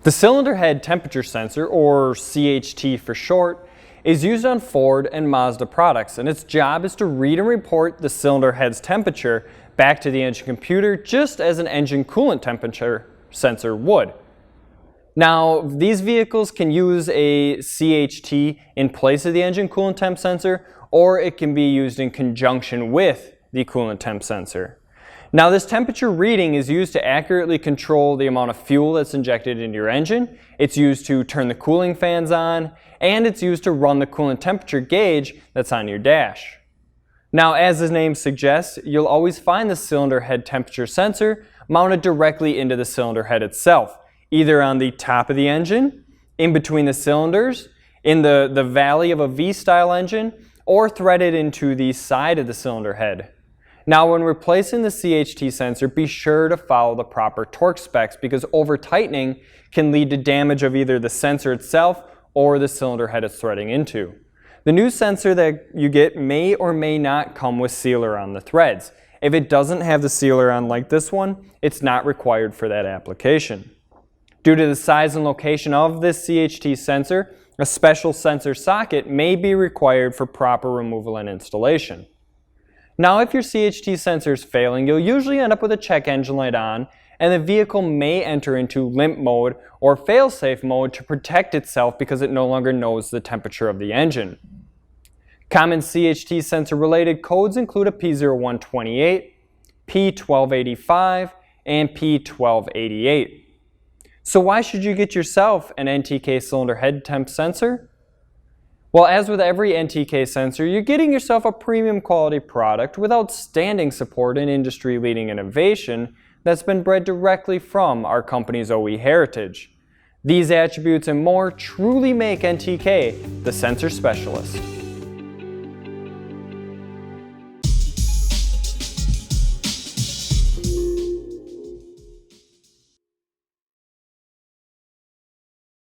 The cylinder head temperature sensor, or CHT for short, is used on Ford and Mazda products, and its job is to read and report the cylinder head's temperature back to the engine computer just as an engine coolant temperature sensor would. Now, these vehicles can use a CHT in place of the engine coolant temp sensor, or it can be used in conjunction with the coolant temp sensor. Now, this temperature reading is used to accurately control the amount of fuel that's injected into your engine. It's used to turn the cooling fans on, and it's used to run the coolant temperature gauge that's on your dash. Now, as the name suggests, you'll always find the cylinder head temperature sensor mounted directly into the cylinder head itself, either on the top of the engine, in between the cylinders, in the valley of a V-style engine, or threaded into the side of the cylinder head. Now, when replacing the CHT sensor, be sure to follow the proper torque specs because over-tightening can lead to damage of either the sensor itself or the cylinder head it's threading into. The new sensor that you get may or may not come with sealer on the threads. If it doesn't have the sealer on like this one, it's not required for that application. Due to the size and location of this CHT sensor, a special sensor socket may be required for proper removal and installation. Now, if your CHT sensor is failing, you'll usually end up with a check engine light on, and the vehicle may enter into limp mode or fail-safe mode to protect itself because it no longer knows the temperature of the engine. Common CHT sensor related codes include a P0128, P1285, and P1288. So why should you get yourself an NTK cylinder head temp sensor? Well, as with every NTK sensor, you're getting yourself a premium quality product with outstanding support and industry-leading innovation that's been bred directly from our company's OE heritage. These attributes and more truly make NTK the sensor specialist.